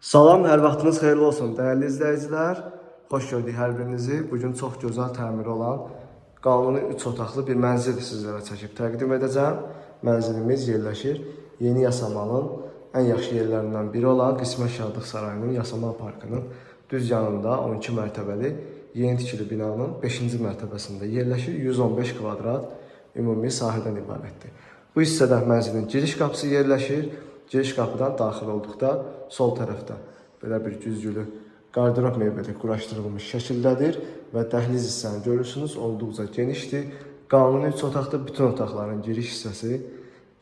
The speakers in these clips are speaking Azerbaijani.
Salam, hər vaxtınız xeyirli olsun dəyərli izləyicilər. Xoş gördük hər birinizi. Bugün çox gözəl təmiri olan qanuni 3 otaqlı bir mənzil sizlərə çəkib təqdim edəcəm. Mənzilimiz yerləşir Yeni Yasamalın ən yaxşı yerlərindən biri olan Qismət Şadlıq Sarayının Yasamal Parkının düz yanında 12 mərtəbəli yeni tikili binanın 5-ci mərtəbəsində yerləşir. 115 kvadrat ümumi sahədən ibarətdir. Bu hissədə mənzilin giriş qapısı yerləşir. Giriş qapıdan daxil olduqda sol tərəfdə belə bir güzgülü qardırob mebeli quraşdırılmış şəkildədir və dəhliz hissəni görürsünüz, olduqca genişdir. Qanuni 3 otaqda bütün otaqların giriş hissəsi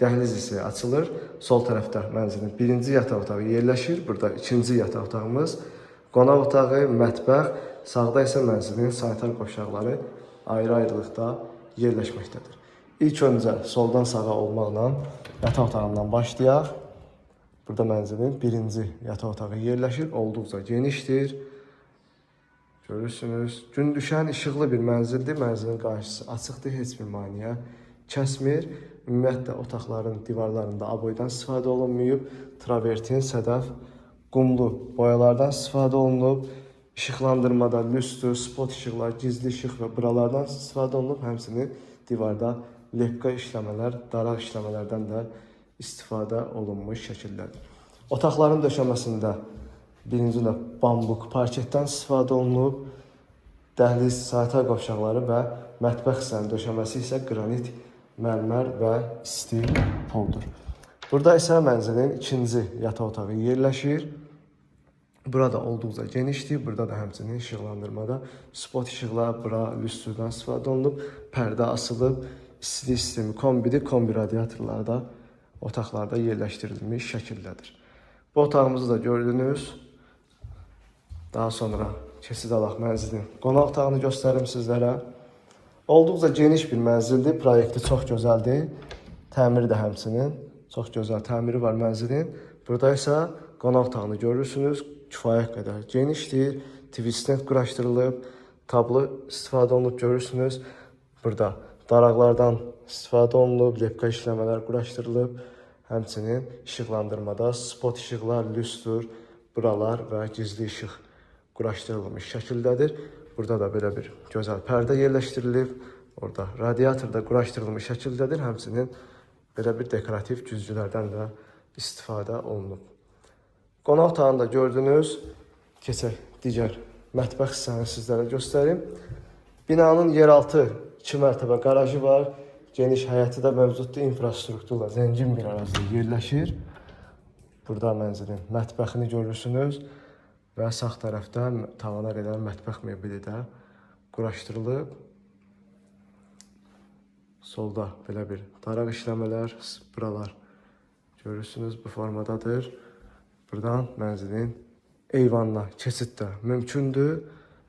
dəhliz hissəyə açılır. Sol tərəfdə mənzilin birinci yataq otağı yerləşir. Burada ikinci yataq otağımız, qonaq otağı, mətbəx, sağda isə mənzilin sanitar qovşaqları ayrı-ayrılıqda yerləşməkdədir. İlk öncə soldan sağa olmaqla yataq otağından başlayaq. Burada mənzilin birinci yataq otağı yerləşir, olduqca genişdir. Görürsünüz, gün düşən işıqlı bir mənzildir. Mənzilin qarşısı açıqdır, heç bir maneə kəsmir. Ümumiyyətlə, otaqların divarlarında aboydan istifadə olunmayıb. Travertin, sədəf, qumlu boyalardan istifadə olunub. İşıqlandırmada lüstr, spot işıqlar, gizli işıq və buralardan istifadə olunub. Həmçinin divarda lepqa işləmələr, daraq işləmələrdən də istifadə olunmuş şəkildədir. Otaqların döşəməsində birinci də bambuk parketdən istifadə olunub. Dəhliz, sanitar qovşaqları və mətbəx hissənin döşəməsi isə qranit, mərmər və stil poldur. Burada isə mənzilin ikinci yataq otağı yerləşir. Burada olduqca genişdir. Burada da həmçinin işıqlandırmada spot işıqlar, bura lüstrdən istifadə olunub. Pərdə asılıb. İstilik sistemi kombidir. Kombi radiatorları da otaqlarda yerləşdirilmiş şəkildədir. Bu otağımızı da gördünüz. Daha sonra keçid alaq mənzilin qonaq otağını göstərim sizlərə. Olduqca geniş bir mənzildir. Proyekti çox gözəldir. Təmiri də həmçinin çox gözəl təmiri var mənzilin. Burada isə qonaq otağını görürsünüz. Kifayət qədər genişdir. TV stand quraşdırılıb. Tablo istifadə olunub görürsünüz. Burada daraqlardan istifadə olunub, lepqa işləmələr quraşdırılıb. Həmçinin işıqlandırmada spot işıqlar, lüstr, buralar və gizli işıq quraşdırılmış şəkildədir. Burada da belə bir gözəl pərdə yerləşdirilib. Orada radiator da quraşdırılmış şəkildədir. Həmçinin belə bir dekorativ güzgülərdən də istifadə olunub. Qonaq otağını da gördünüz. Keçək digər mətbəx hissəni sizlərə göstərim. Binanın yeraltı 2 mərtəbə qarajı var. Geniş həyəti də mövcuddur. İnfrastrukturla zəngin bir ərazidə yerləşir. Burada mənzilin mətbəxini görürsünüz. Və sağ tərəfdə tavana qədər mətbəx mebeli də quraşdırılıb. Solda belə bir daraq işləmələr, buralar görürsünüz bu formadadır. Buradan mənzilin eyvanına keçid də mümkündür.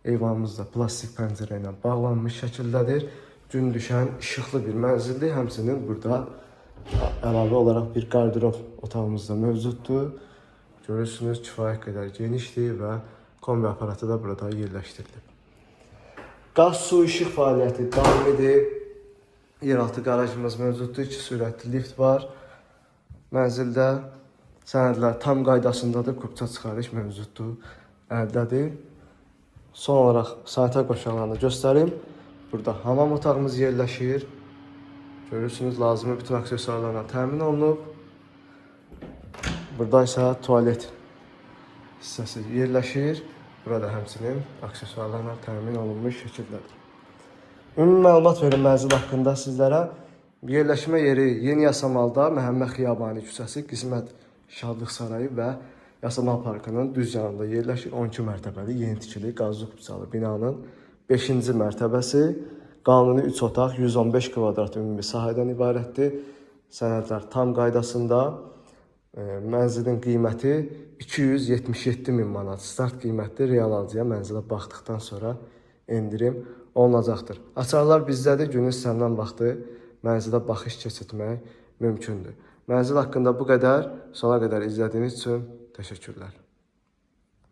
Eyvanımız da plastik pəncərə ilə bağlanmış şəkildədir. Gün düşən işıqlı bir mənzildir. Həmçinin burada əlavə olaraq bir qardırob otağımız da mövcuddur. Görürsünüz, kifayət qədər genişdir və kombi aparatı da burada yerləşdirilib. Qaz, su, işıq fəaliyyəti davam edir. Yeraltı qarajımız mövcuddur. 2 sürətli lift var. Mənzildə sənədlər tam qaydasındadır. Kupça çıxarış mövcuddur. Əldədir. Son olaraq sanitar qovşaqlarını göstərim. Burada hamam otağımız yerləşir. Görürsünüz, lazımi bütün aksesuarlarla təmin olunub. Burada isə tualet hissəsi yerləşir. Burada həmçinin aksesuarlarla təmin olunmuş şəkildədir. Ümumi məlumat verin mənzil haqqında sizlərə. Yerləşmə yeri Yeni Yasamalda Məhəmməd Xiyabani küçəsi, Qismət Şadlıq Sarayı və Yasamal Parkının düz yanında yerləşir. 12 mərtəbəli yeni tikili qazlı kupçalı binanın 5-ci mərtəbəsi. Qanuni 3 otaq, 115 kvadrat ümumi sahədən ibarətdir. Sənədlər tam qaydasında. Mənzilin qiyməti 277 min manat. Start qiymətli, real alıcıya mənzilə baxdıqdan sonra endirim olunacaqdır. Açarlar bizdədir. Günün istənilən vaxtı mənzilə baxış keçirtmək mümkündür. Mənzil haqqında bu qədər. Sona qədər izlədiyiniz üçün təşəkkürlər.